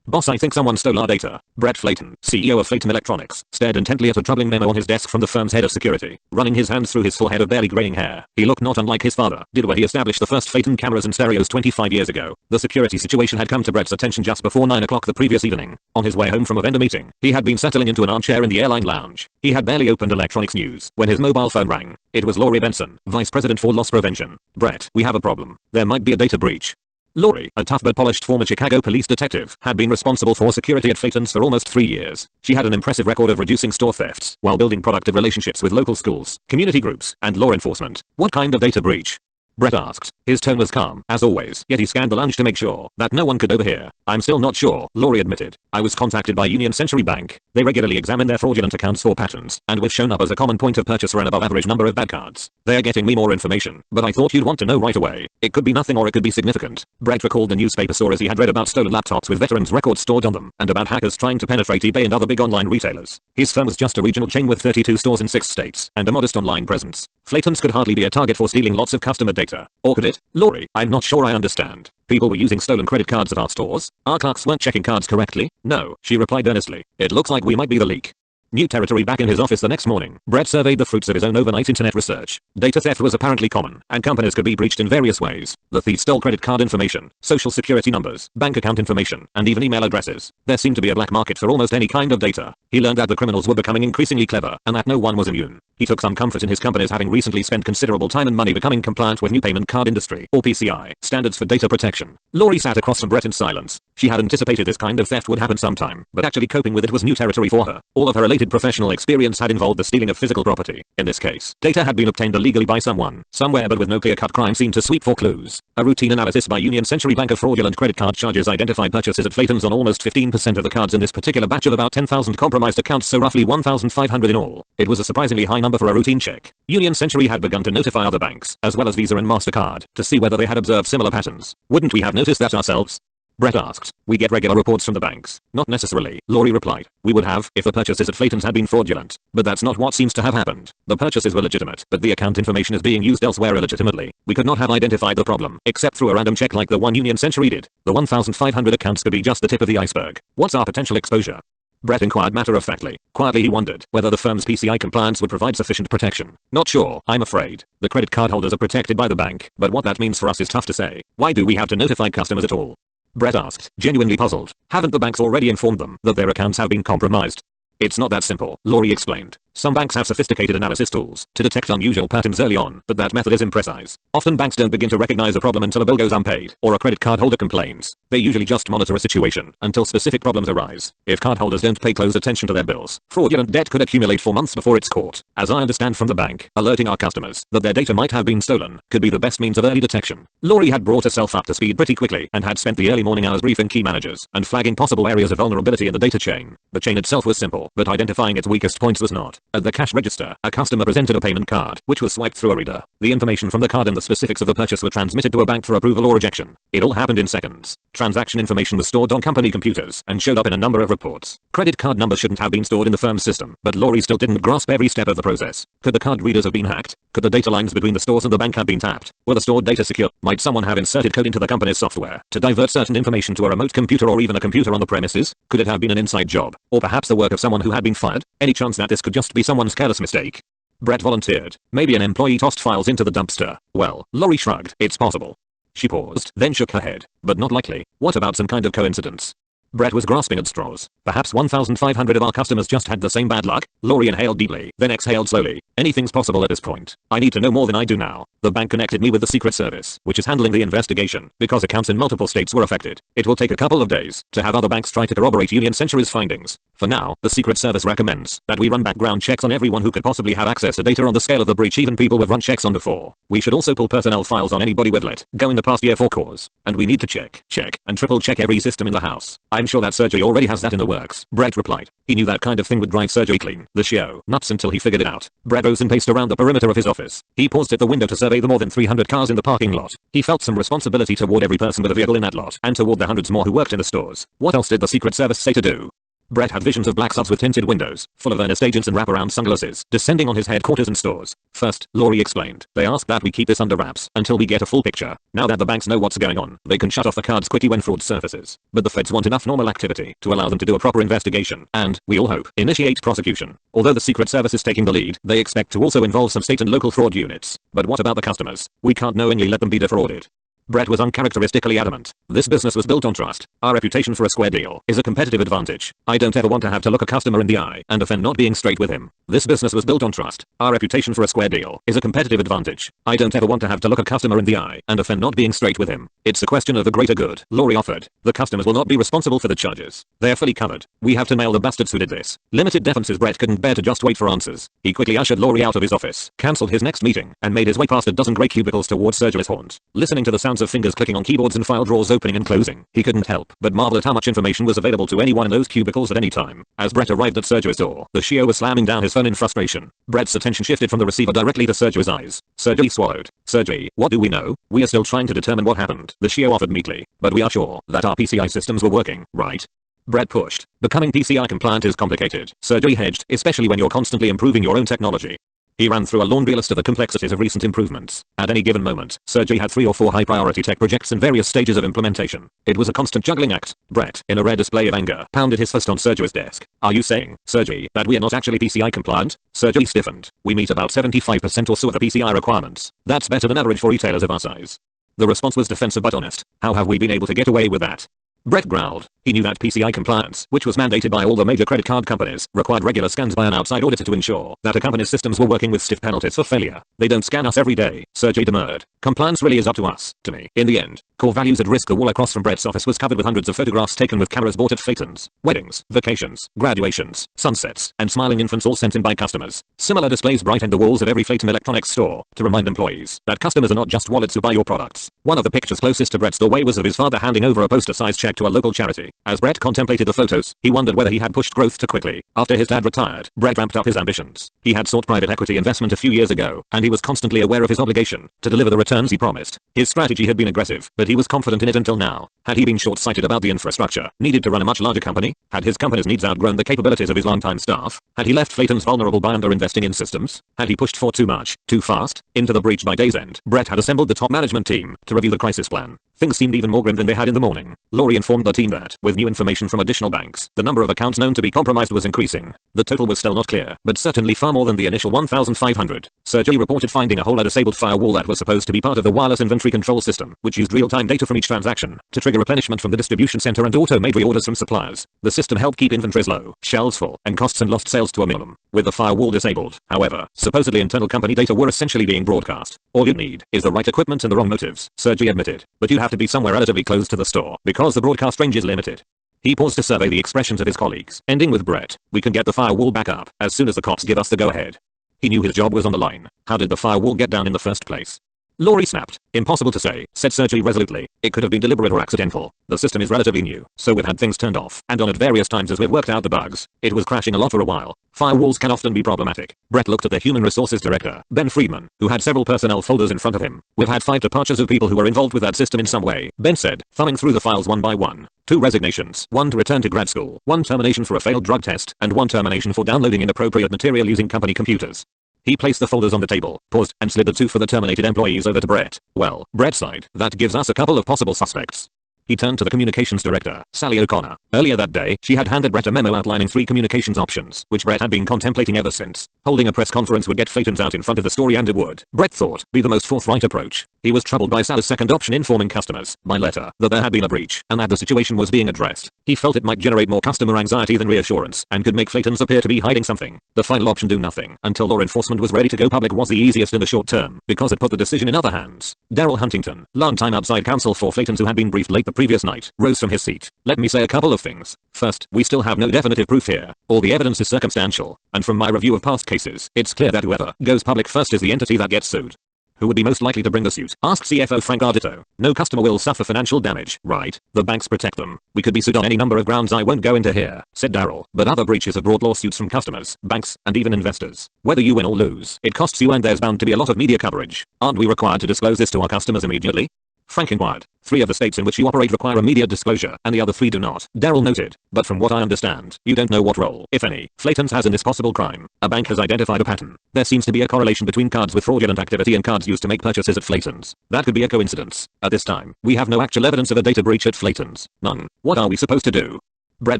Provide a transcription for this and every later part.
Boss, I think someone stole our data. Brett Flayton, CEO of Flayton Electronics, stared intently at a troubling memo on his desk from the firm's head of security, running his hands through his full head of barely graying hair. He looked not unlike his father did when he established the first Flayton cameras and stereos 25 years ago. The security situation had come to Brett's attention just before 9 o'clock the previous evening. On his way home from a vendor meeting, he had been settling into an armchair in the airline lounge. He had barely opened electronics news when his mobile phone rang. It was Laurie Benson, Vice President for Loss Prevention. Brett, we have a problem. There might be a data breach. Laurie, a tough but polished former Chicago police detective, had been responsible for security at Flayton's for almost 3 years. She had an impressive record of reducing store thefts while building productive relationships with local schools, community groups, and law enforcement. What kind of data breach? Brett asked. His tone was calm, as always, yet he scanned the lounge to make sure that no one could overhear. I'm still not sure, Laurie admitted. I was contacted by Union Century Bank. They regularly examine their fraudulent accounts for patterns, and we've shown up as a common point of purchase for an above average number of bad cards. They are getting me more information, but I thought you'd want to know right away. It could be nothing or it could be significant. Brett recalled the newspaper stories he had read about stolen laptops with veterans' records stored on them, and about hackers trying to penetrate eBay and other big online retailers. His firm was just a regional chain with 32 stores in 6 states, and a modest online presence. Flayton's could hardly be a target for stealing lots of customer data. Or could it? Laurie, I'm not sure I understand. People were using stolen credit cards at our stores? Our clerks weren't checking cards correctly? No, she replied earnestly. It looks like we might be the leak. New territory. Back in his office the next morning, Brett surveyed the fruits of his own overnight internet research. Data theft was apparently common, and companies could be breached in various ways. The thief stole credit card information, social security numbers, bank account information, and even email addresses. There seemed to be a black market for almost any kind of data. He learned that the criminals were becoming increasingly clever, and that no one was immune. He took some comfort in his companies having recently spent considerable time and money becoming compliant with new payment card industry, or PCI, standards for data protection. Laurie sat across from Brett in silence. She had anticipated this kind of theft would happen sometime, but actually coping with it was new territory for her. All of her related professional experience had involved the stealing of physical property. In this case, data had been obtained illegally by someone, somewhere, but with no clear-cut crime seen to sweep for clues. A routine analysis by Union Century Bank of fraudulent credit card charges identified purchases at Flayton's on almost 15% of the cards in this particular batch of about 10,000 compromised accounts, so roughly 1,500 in all. It was a surprisingly high number for a routine check. Union Century had begun to notify other banks, as well as Visa and MasterCard, to see whether they had observed similar patterns. Wouldn't we have noticed that ourselves? Brett asked. We get regular reports from the banks. Not necessarily, Laurie replied. We would have if the purchases at Flayton's had been fraudulent. But that's not what seems to have happened. The purchases were legitimate, but the account information is being used elsewhere illegitimately. We could not have identified the problem, except through a random check like the one Union Century did. The 1,500 accounts could be just the tip of the iceberg. What's our potential exposure? Brett inquired matter-of-factly. Quietly he wondered whether the firm's PCI compliance would provide sufficient protection. Not sure, I'm afraid. The credit card holders are protected by the bank, but what that means for us is tough to say. Why do we have to notify customers at all? Brett asked, genuinely puzzled. Haven't the banks already informed them that their accounts have been compromised? It's not that simple, Laurie explained. Some banks have sophisticated analysis tools to detect unusual patterns early on, but that method is imprecise. Often banks don't begin to recognize a problem until a bill goes unpaid, or a credit card holder complains. They usually just monitor a situation until specific problems arise. If cardholders don't pay close attention to their bills, fraudulent debt could accumulate for months before it's caught. As I understand from the bank, alerting our customers that their data might have been stolen could be the best means of early detection. Laurie had brought herself up to speed pretty quickly and had spent the early morning hours briefing key managers and flagging possible areas of vulnerability in the data chain. The chain itself was simple, but identifying its weakest points was not. At the cash register, a customer presented a payment card, which was swiped through a reader. The information from the card and the specifics of the purchase were transmitted to a bank for approval or rejection. It all happened in seconds. Transaction information was stored on company computers and showed up in a number of reports. Credit card numbers shouldn't have been stored in the firm's system, but Laurie still didn't grasp every step of the process. Could the card readers have been hacked? Could the data lines between the stores and the bank have been tapped? Were the stored data secure? Might someone have inserted code into the company's software to divert certain information to a remote computer or even a computer on the premises? Could it have been an inside job? Or perhaps the work of someone who had been fired? Any chance that this could just be someone's careless mistake? Brett volunteered. Maybe an employee tossed files into the dumpster. Well, Laurie shrugged. It's possible. She paused, then shook her head. But not likely. What about some kind of coincidence? Brett was grasping at straws. Perhaps 1,500 of our customers just had the same bad luck? Laurie inhaled deeply, then exhaled slowly. Anything's possible at this point. I need to know more than I do now. The bank connected me with the Secret Service, which is handling the investigation, because accounts in multiple states were affected. It will take a couple of days to have other banks try to corroborate Union Century's findings. For now, the Secret Service recommends that we run background checks on everyone who could possibly have access to data on the scale of the breach, even people we've run checks on before. We should also pull personnel files on anybody we've let go in the past year for cause. And we need to check, and triple check every system in the house. I'm sure that Sergey already has that in the works, Brett replied. He knew that kind of thing would drive Sergey clean the show nuts until he figured it out. Brett rose and paced around the perimeter of his office. He paused at the window to survey the more than 300 cars in the parking lot. He felt some responsibility toward every person with a vehicle in that lot, and toward the hundreds more who worked in the stores. What else did the Secret Service say to do? Brett had visions of black subs with tinted windows, full of earnest agents and wraparound sunglasses, descending on his headquarters and stores. First, Lori explained, they ask that we keep this under wraps until we get a full picture. Now that the banks know what's going on, they can shut off the cards quickly when fraud surfaces. But the feds want enough normal activity to allow them to do a proper investigation and, we all hope, initiate prosecution. Although the Secret Service is taking the lead, they expect to also involve some state and local fraud units. But what about the customers? We can't knowingly let them be defrauded. Brett was uncharacteristically adamant. This business was built on trust. Our reputation for a square deal is a competitive advantage. I don't ever want to have to look a customer in the eye and offend not being straight with him. This business was built on trust. Our reputation for a square deal is a competitive advantage. I don't ever want to have to look a customer in the eye and offend not being straight with him. It's a question of the greater good, Lori offered. The customers will not be responsible for the charges. They're fully covered. We have to nail the bastards who did this. Limited defenses. Brett couldn't bear to just wait for answers. He quickly ushered Lori out of his office, cancelled his next meeting, and made his way past a dozen grey cubicles towards Sergio's haunt. Listening to the sounds of fingers clicking on keyboards and file drawers opening and closing, he couldn't help but marvel at how much information was available to anyone in those cubicles at any time. As Brett arrived at Sergio's door, the CEO was slamming down his phone in frustration. Brett's attention shifted from the receiver directly to Sergio's eyes. Sergio swallowed. Sergio, what do we know? We are still trying to determine what happened, the CEO offered meekly. But we are sure that our PCI systems were working, right? Brett pushed. Becoming PCI compliant is complicated, Sergio hedged, especially when you're constantly improving your own technology. He ran through a laundry list of the complexities of recent improvements. At any given moment, Sergio had 3 or 4 high-priority tech projects in various stages of implementation. It was a constant juggling act. Brett, in a rare display of anger, pounded his fist on Sergio's desk. Are you saying, Sergio, that we are not actually PCI compliant? Sergio stiffened. We meet about 75% or so of the PCI requirements. That's better than average for retailers of our size. The response was defensive but honest. How have we been able to get away with that? Brett growled. He knew that PCI compliance, which was mandated by all the major credit card companies, required regular scans by an outside auditor to ensure that a company's systems were working with stiff penalties for failure. They don't scan us every day, Sergio demurred. Compliance really is up to us, to me. In the end, core values at risk. The wall across from Brett's office was covered with hundreds of photographs taken with cameras bought at Flayton's, weddings, vacations, graduations, sunsets, and smiling infants all sent in by customers. Similar displays brightened the walls of every Flayton Electronics store to remind employees that customers are not just wallets who buy your products. One of the pictures closest to Brett's doorway was of his father handing over a poster-sized check to a local charity. As Brett contemplated the photos, he wondered whether he had pushed growth too quickly. After his dad retired, Brett ramped up his ambitions. He had sought private equity investment a few years ago, and he was constantly aware of his obligation to deliver the returns he promised. His strategy had been aggressive, but he was confident in it until now. Had he been short-sighted about the infrastructure needed to run a much larger company? Had his company's needs outgrown the capabilities of his longtime staff? Had he left Flayton's vulnerable by underinvesting in systems? Had he pushed for too much, too fast, into the breach by day's end? Brett had assembled the top management team to review the crisis plan. Things seemed even more grim than they had in the morning. Lori informed the team that, with new information from additional banks, the number of accounts known to be compromised was increasing. The total was still not clear, but certainly far more than the initial 1,500. Sergio reported finding a whole disabled firewall that was supposed to be part of the wireless inventory control system, which used real-time data from each transaction to trigger replenishment from the distribution center and auto-made reorders from suppliers. The system helped keep inventories low, shelves full, and costs and lost sales to a minimum. With the firewall disabled, however, supposedly internal company data were essentially being broadcast. All you need is the right equipment and the wrong motives, Sergio admitted. But you have to be somewhere relatively close to the store, because the broadcast range is limited. He paused to survey the expressions of his colleagues, ending with Brett. We can get the firewall back up as soon as the cops give us the go-ahead. He knew his job was on the line. How did the firewall get down in the first place? Lori snapped. Impossible to say, said Sergio resolutely. It could have been deliberate or accidental. The system is relatively new, so we've had things turned off and on at various times as we've worked out the bugs. It was crashing a lot for a while. Firewalls can often be problematic. Brett looked at the human resources director, Ben Friedman, who had several personnel folders in front of him. We've had 5 departures of people who were involved with that system in some way, Ben said, thumbing through the files one by one. 2 resignations, 1 to return to grad school, 1 termination for a failed drug test, and 1 termination for downloading inappropriate material using company computers. He placed the folders on the table, paused, and slid the 2 for the terminated employees over to Brett. Well, Brett sighed. That gives us a couple of possible suspects. He turned to the communications director, Sally O'Connor. Earlier that day, she had handed Brett a memo outlining 3 communications options, which Brett had been contemplating ever since. Holding a press conference would get Flayton's out in front of the story, and it would, Brett thought, be the most forthright approach. He was troubled by Sally's second option, informing customers, by letter, that there had been a breach, and that the situation was being addressed. He felt it might generate more customer anxiety than reassurance, and could make Flayton's appear to be hiding something. The final option, do nothing until law enforcement was ready to go public, was the easiest in the short term, because it put the decision in other hands. Daryl Huntington, longtime outside counsel for Flayton's who had been briefed late the previous night, rose from his seat. Let me say a couple of things. First, we still have no definitive proof here. All the evidence is circumstantial, and from my review of past cases, it's clear that whoever goes public first is the entity that gets sued. Who would be most likely to bring the suit? Asked CFO Frank Ardito. No customer will suffer financial damage, right? The banks protect them. We could be sued on any number of grounds I won't go into here, said Daryl. But other breaches have brought lawsuits from customers, banks, and even investors. Whether you win or lose, it costs you, and there's bound to be a lot of media coverage. Aren't we required to disclose this to our customers immediately? Frank inquired. 3 of the states in which you operate require immediate disclosure, and the other 3 do not, Daryl noted. But from what I understand, you don't know what role, if any, Flaytons has in this possible crime. A bank has identified a pattern. There seems to be a correlation between cards with fraudulent activity and cards used to make purchases at Flaytons. That could be a coincidence. At this time, we have no actual evidence of a data breach at Flaytons. None. What are we supposed to do? Brett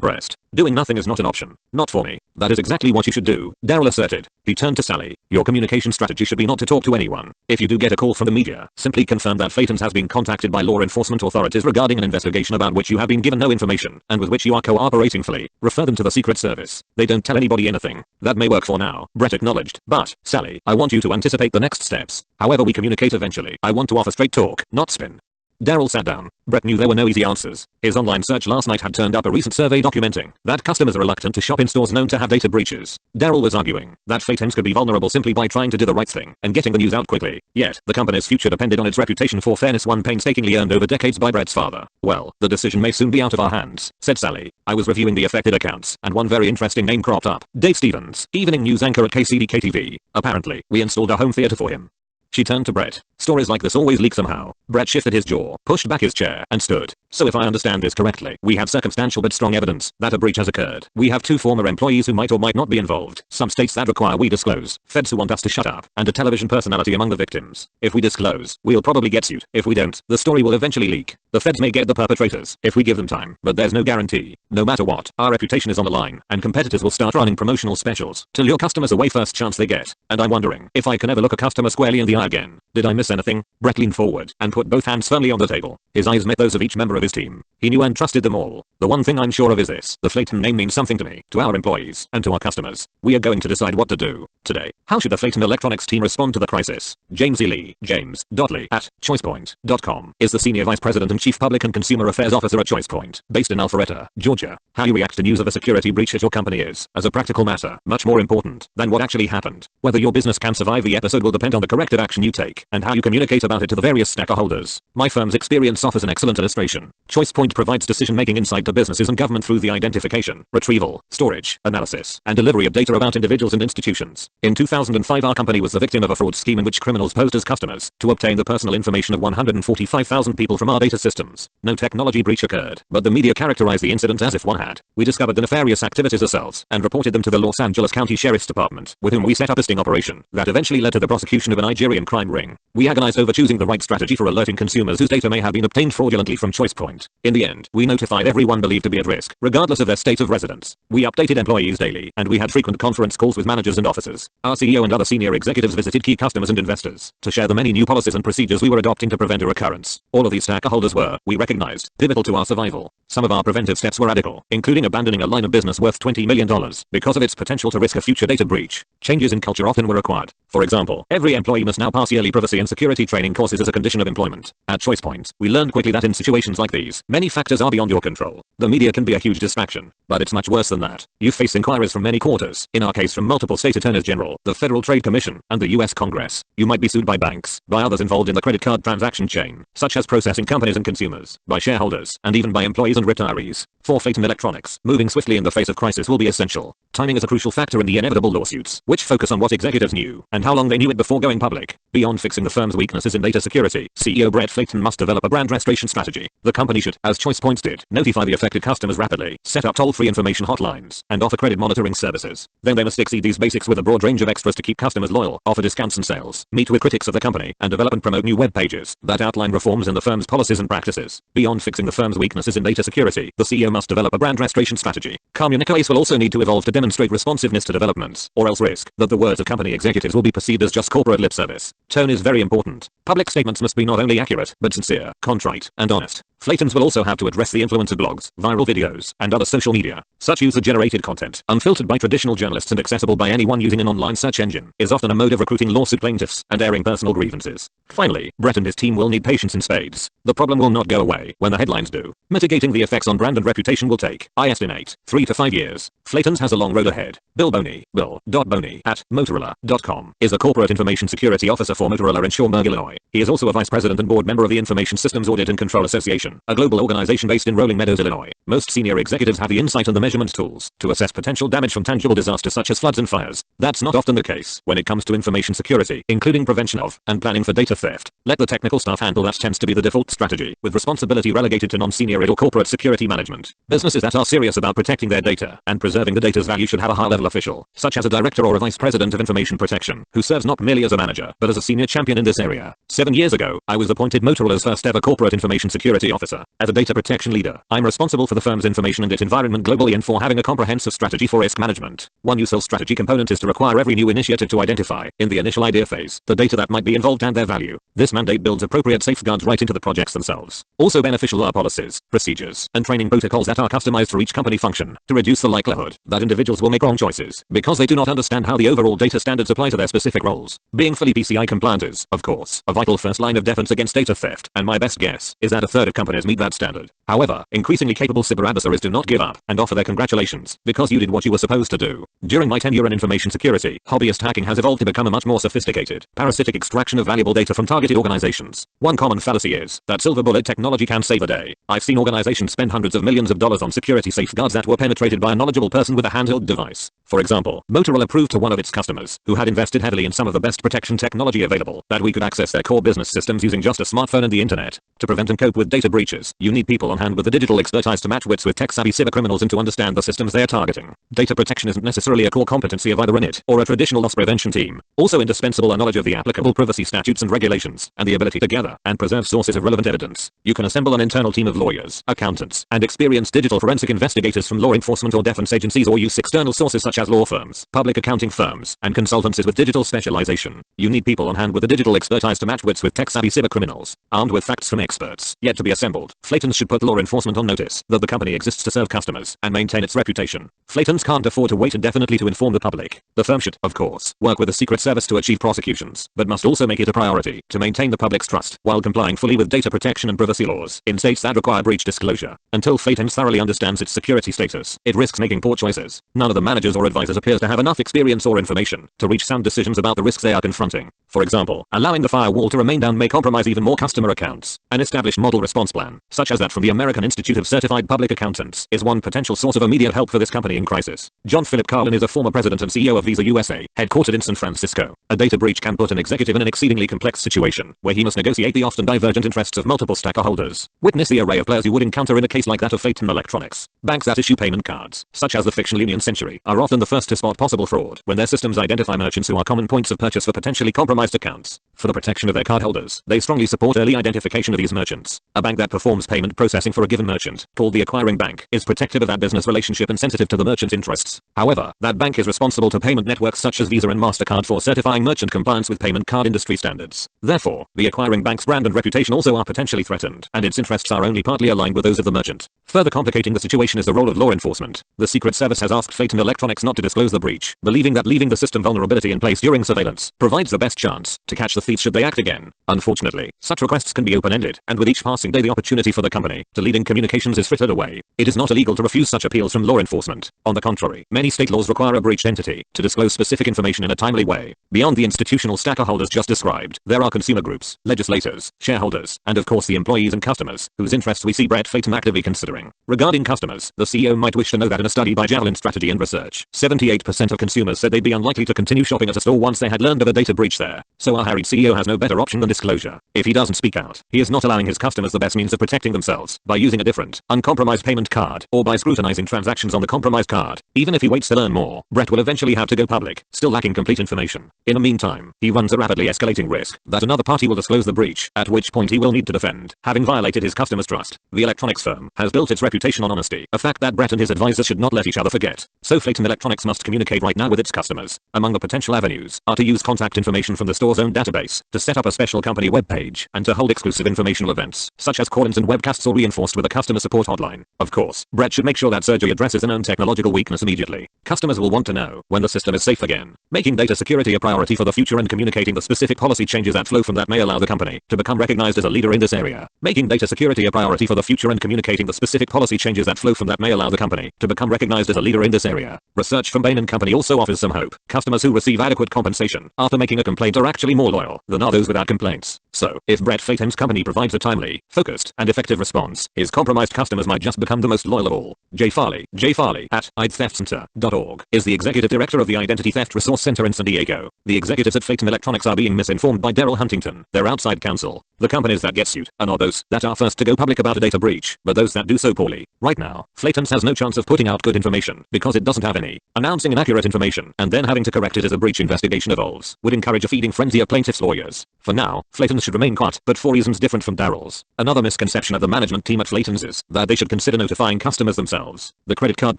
pressed. Doing nothing is not an option. Not for me. That is exactly what you should do, Daryl asserted. He turned to Sally. Your communication strategy should be not to talk to anyone. If you do get a call from the media, simply confirm that Flaytons has been contacted by law enforcement authorities regarding an investigation about which you have been given no information and with which you are cooperating fully. Refer them to the Secret Service. They don't tell anybody anything. That may work for now, Brett acknowledged. But, Sally, I want you to anticipate the next steps. However we communicate eventually, I want to offer straight talk, not spin. Daryl sat down. Brett knew there were no easy answers. His online search last night had turned up a recent survey documenting that customers are reluctant to shop in stores known to have data breaches. Daryl was arguing that Flaytons could be vulnerable simply by trying to do the right thing and getting the news out quickly. Yet, the company's future depended on its reputation for fairness, one painstakingly earned over decades by Brett's father. Well, the decision may soon be out of our hands, said Sally. I was reviewing the affected accounts, and one very interesting name cropped up. Dave Stevens, evening news anchor at KCDK-TV. Apparently, we installed a home theater for him. She turned to Brett. Stories like this always leak somehow. Brett shifted his jaw, pushed back his chair, and stood. So if I understand this correctly, we have circumstantial but strong evidence that a breach has occurred. We have 2 former employees who might or might not be involved, some states that require we disclose, feds who want us to shut up, and a television personality among the victims. If we disclose, we'll probably get sued. If we don't, the story will eventually leak. The feds may get the perpetrators, if we give them time, but there's no guarantee. No matter what, our reputation is on the line, and competitors will start running promotional specials to lure customers away first chance they get. And I'm wondering if I can ever look a customer squarely in the eye again. Did I miss anything? Brett leaned forward and put both hands firmly on the table. His eyes met those of each member of his team. He knew and trusted them all. The one thing I'm sure of is this. The Flayton name means something to me, to our employees, and to our customers. We are going to decide what to do today. How should the Flayton Electronics team respond to the crisis? James E. Lee, James.Lee at ChoicePoint.com is the Senior Vice President and Chief Public and Consumer Affairs Officer at ChoicePoint, based in Alpharetta, Georgia. How you react to news of a security breach at your company is, as a practical matter, much more important than what actually happened. Whether your business can survive the episode will depend on the corrective action you take and how you communicate about it to the various stakeholders. My firm's experience offers an excellent illustration. ChoicePoint provides decision-making insight to businesses and government through the identification, retrieval, storage, analysis, and delivery of data about individuals and institutions. In 2005, our company was the victim of a fraud scheme in which criminals posed as customers to obtain the personal information of 145,000 people from our data systems. No technology breach occurred, but the media characterized the incident as if one had. We discovered the nefarious activities ourselves and reported them to the Los Angeles County Sheriff's Department, with whom we set up a sting operation that eventually led to the prosecution of a Nigerian crime ring. We agonized over choosing the right strategy for alerting consumers whose data may have been obtained fraudulently from ChoicePoint. In the end, we notified everyone believed to be at risk, regardless of their state of residence. We updated employees daily, and we had frequent conference calls with managers and officers. Our CEO and other senior executives visited key customers and investors to share the many new policies and procedures we were adopting to prevent a recurrence. All of these stakeholders were, we recognized, pivotal to our survival. Some of our preventive steps were radical, including abandoning a line of business worth $20 million because of its potential to risk a future data breach. Changes in culture often were required. For example, every employee must now pass yearly privacy and security training courses as a condition of employment. At ChoicePoint, we learned quickly that in situations like these, many factors are beyond your control. The media can be a huge distraction, but it's much worse than that. You face inquiries from many quarters, in our case from multiple state attorneys general, the Federal Trade Commission, and the US Congress. You might be sued by banks, by others involved in the credit card transaction chain, such as processing companies and consumers, by shareholders, and even by employees and retirees. For Flayton Electronics, moving swiftly in the face of crisis will be essential. Timing is a crucial factor in the inevitable lawsuits, which focus on what executives knew and how long they knew it before going public. Beyond fixing the firm's weaknesses in data security, CEO Brett Flayton must develop a brand restoration strategy. The company should, as ChoicePoint did, notify the affected customers rapidly, set up toll-free information hotlines, and offer credit monitoring services. Then they must exceed these basics with a broad range of extras to keep customers loyal, offer discounts and sales, meet with critics of the company, and develop and promote new web pages that outline reforms in the firm's policies and practices. Beyond fixing the firm's weaknesses in data security, the CEO must develop a brand restoration strategy. Communications will also need to evolve to demonstrate responsiveness to developments, or else risk that the words of company executives will be perceived as just corporate lip service. Tone is very important. Public statements must be not only accurate, but sincere, contrite, and honest. Flaytons will also have to address the influence of blogs, viral videos, and other social media. Such user-generated content, unfiltered by traditional journalists and accessible by anyone using an online search engine, is often a mode of recruiting lawsuit plaintiffs and airing personal grievances. Finally, Brett and his team will need patience in spades. The problem will not go away when the headlines do. Mitigating the effects on brand and reputation will take, I estimate, 3 to 5 years. Flaytons has a long road ahead. Bill Boney, Bill.Boney at Motorola.com, is a corporate information security officer for Motorola in Schaumburg, Illinois. He is also a vice president and board member of the Information Systems Audit and Control Association. Corporation, a global organization based in Rolling Meadows, Illinois. Most senior executives have the insight and the measurement tools to assess potential damage from tangible disasters such as floods and fires. That's not often the case when it comes to information security, including prevention of and planning for data theft. Let the technical staff handle that tends to be the default strategy, with responsibility relegated to non-senior or corporate security management. Businesses that are serious about protecting their data and preserving the data's value should have a high-level official, such as a director or a vice president of information protection, who serves not merely as a manager, but as a senior champion in this area. 7 years ago, I was appointed Motorola's first ever corporate information security officer. As a data protection leader, I'm responsible for the firm's information and its environment globally and for having a comprehensive strategy for risk management. One useful strategy component is to require every new initiative to identify, in the initial idea phase, the data that might be involved and their value. This mandate builds appropriate safeguards right into the projects themselves. Also beneficial are policies, procedures, and training protocols that are customized for each company function to reduce the likelihood that individuals will make wrong choices because they do not understand how the overall data standards apply to their specific roles. Being fully PCI compliant is, of course, a vital first line of defense against data theft, and my best guess is that a third of companies meet that standard. However, increasingly capable cyber adversaries do not give up and offer their congratulations because you did what you were supposed to do. During my tenure in information security, hobbyist hacking has evolved to become a much more sophisticated, parasitic extraction of valuable data from targeted organizations. One common fallacy is that silver bullet technology can save a day. I've seen organizations spend hundreds of millions of dollars on security safeguards that were penetrated by a knowledgeable person with a handheld device. For example, Motorola proved to one of its customers, who had invested heavily in some of the best protection technology available, that we could access their core business systems using just a smartphone and the internet. To prevent and cope with data breaches, you need people on hand with the digital expertise to match wits with tech-savvy cybercriminals and to understand the systems they are targeting. Data protection isn't necessarily a core competency of either INIT or a traditional loss prevention team. Also indispensable are knowledge of the applicable privacy statutes and regulations, and the ability to gather and preserve sources of relevant evidence. You can assemble an internal team of lawyers, accountants, and experienced digital forensic investigators from law enforcement or defense agencies, or use external sources such as law firms, public accounting firms, and consultancies with digital specialization. You need people on hand with the digital expertise to match wits with tech-savvy cybercriminals, armed with facts from experts, yet to be assembled. Flaytons should put law enforcement on notice that the company exists to serve customers and maintain its reputation. Flaytons can't afford to wait indefinitely to inform the public. The firm should, of course, work with the Secret Service to achieve prosecutions, but must also make it a priority to maintain the public's trust while complying fully with data protection and privacy laws in states that require breach disclosure. Until Flaytons thoroughly understands its security status, it risks making poor choices. None of the managers or advisors appears to have enough experience or information to reach sound decisions about the risks they are confronting. For example, allowing the firewall to remain down may compromise even more customer accounts. An established model response plan, such as that from the American Institute of Certified Public Accountants, is one potential source of immediate help for this company in crisis. John Philip Carlin is a former president and CEO of Visa USA, headquartered in San Francisco. A data breach can put an executive in an exceedingly complex situation, where he must negotiate the often divergent interests of multiple stakeholders. Witness the array of players you would encounter in a case like that of Flayton Electronics. Banks that issue payment cards, such as the fictional Union Century, are often the first to spot possible fraud when their systems identify merchants who are common points of purchase for potentially compromised accounts. For the protection of their cardholders, they strongly support early identification of these merchants. A bank that performs payment processing for a given merchant, called the acquiring bank, is protective of that business relationship and sensitive to the merchant's interests. However, that bank is responsible to payment networks such as Visa and MasterCard for certifying merchant compliance with payment card industry standards. Therefore, the acquiring bank's brand and reputation also are potentially threatened, and its interests are only partly aligned with those of the merchant. Further complicating the situation is the role of law enforcement. The Secret Service has asked Flayton Electronics not to disclose the breach, believing that leaving the system vulnerability in place during surveillance provides the best chance to catch the thieves should they act again. Unfortunately, such requests can be open-ended, and with each passing day the opportunity for the company to lead in communications is frittered away. It is not illegal to refuse such appeals from law enforcement. On the contrary, many state laws require a breached entity to disclose specific information in a timely way. Beyond the institutional stakeholders just described, there are consumer groups, legislators, shareholders, and of course the employees and customers, whose interests we see Brett Flayton actively considering. Regarding customers, the CEO might wish to know that in a study by Javelin Strategy and Research, 78% of consumers said they'd be unlikely to continue shopping at a store once they had learned of a data breach there. So our harried CEO has no better option than disclosure. If he doesn't speak out, he is not allowing his customers the best means of protecting themselves by using a different, uncompromised payment card, or by scrutinizing transactions on the compromised card. Even if he waits to learn more, Brett will eventually have to go public, still lacking complete information. In the meantime, he runs a rapidly escalating risk that another party will disclose the breach, at which point he will need to defend, having violated his customers' trust. The electronics firm has built its reputation on honesty, a fact that Brett and his advisors should not let each other forget. So Flayton Electronics must communicate right now with its customers. Among the potential avenues are to use contact information from the store's own database, to set up a special company webpage, and to hold exclusive informational events, such as call-ins and webcasts, or reinforced with a customer support hotline. Of course, Brett should make sure that surgery addresses a known technological weakness immediately. Customers will want to know when the system is safe again. Making data security a priority for the future and communicating the specific policy changes that flow from that may allow the company to become recognized as a leader in this area. Making data security a priority for the future and communicating the specific policy changes that flow from that may allow the company to become recognized as a leader in this area. Research from Bain & Company also offers some hope. Customers who receive adequate compensation after making a complaint are actually more loyal than are those without complaints. So, if Brett Flayton's company provides a timely, focused, and effective response happens is compromised customers might just become the most loyal of all. Jay Farley at IDTheftCenter.org is the executive director of the Identity Theft Resource Center in San Diego. The executives at Phaeton Electronics are being misinformed by Daryl Huntington, their outside counsel. The companies that get sued are not those that are first to go public about a data breach, but those that do so poorly. Right now, Phaeton has no chance of putting out good information because it doesn't have any. Announcing inaccurate information and then having to correct it as a breach investigation evolves would encourage a feeding frenzy of plaintiffs' lawyers. For now, Phaeton should remain quiet, but for reasons different from Daryl's. Another misconception of the management team at Phaeton's is that they should consider notifying customers themselves. The credit card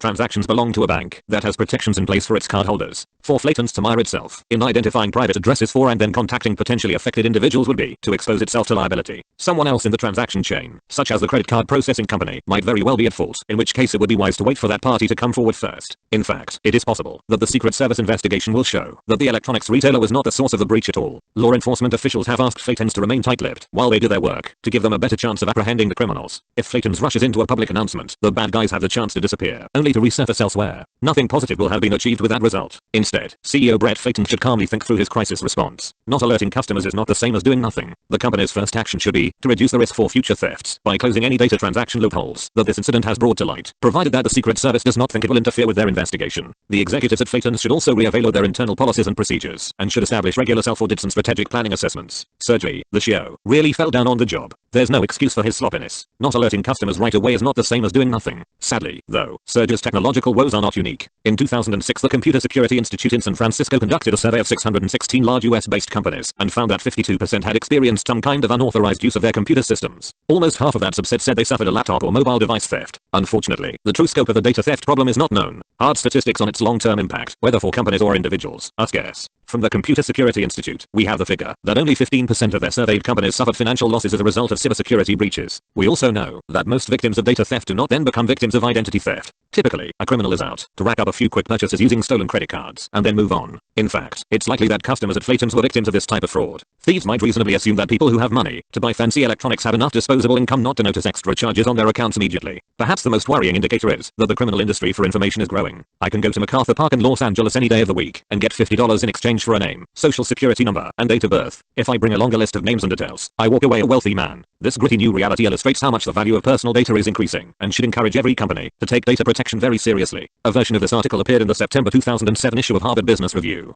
transactions belong to a bank that has protections in place for its cardholders. For Phaeton's to mire itself in identifying private addresses for and then contacting potentially affected individuals would be to expose itself to liability. Someone else in the transaction chain, such as the credit card processing company, might very well be at fault, in which case it would be wise to wait for that party to come forward first. In fact, it is possible that the Secret Service investigation will show that the electronics retailer was not the source of the breach at all. Law enforcement officials have asked Phaeton's to remain tight-lipped while they do their work, to give them a better chance of apprehending the criminals. If Phaeton's rushes into a public announcement, the bad guys have the chance to disappear, only to resurface elsewhere. Nothing positive will have been achieved with that result. Instead, CEO Brett Phaeton should calmly think through his crisis response. Not alerting customers is not the same as doing nothing. The company's first action should be to reduce the risk for future thefts by closing any data transaction loopholes that this incident has brought to light, provided that the Secret Service does not think it will interfere with their investigation. The executives at Phaeton should also re-evaluate their internal policies and procedures, and should establish regular self-audits and strategic planning assessments. Sergey, the CEO, really fell down on the job. There's no excuse for his sloppiness. Not alerting customers right away is not the same as doing nothing. Sadly, though, Sergey's technological woes are not unique. In 2006, the Computer Security Institute in San Francisco conducted a survey of 616 large US-based companies and found that 52% had experienced some kind of unauthorized use of their computer systems. Almost half of that subset said they suffered a laptop or mobile device theft. Unfortunately, the true scope of the data theft problem is not known. Hard statistics on its long-term impact, whether for companies or individuals, are scarce. From the Computer Security Institute, we have the figure that only 15% of their surveyed companies suffered financial losses as a result of cybersecurity breaches. We also know that most victims of data theft do not then become victims of identity theft. Typically, a criminal is out to rack up a few quick purchases using stolen credit cards and then move on. In fact, it's likely that customers at Phaeton's were victims of this type of fraud. Thieves might reasonably assume that people who have money to buy fancy electronics have enough disposable income not to notice extra charges on their accounts immediately. Perhaps the most worrying indicator is that the criminal industry for information is growing. I can go to MacArthur Park in Los Angeles any day of the week and get $50 in exchange for a name, social security number, and date of birth. If I bring a longer list of names and details, I walk away a wealthy man. This gritty new reality illustrates how much the value of personal data is increasing and should encourage every company to take data protection very seriously. A version of this article appeared in the September 2007 issue of Harvard Business Review.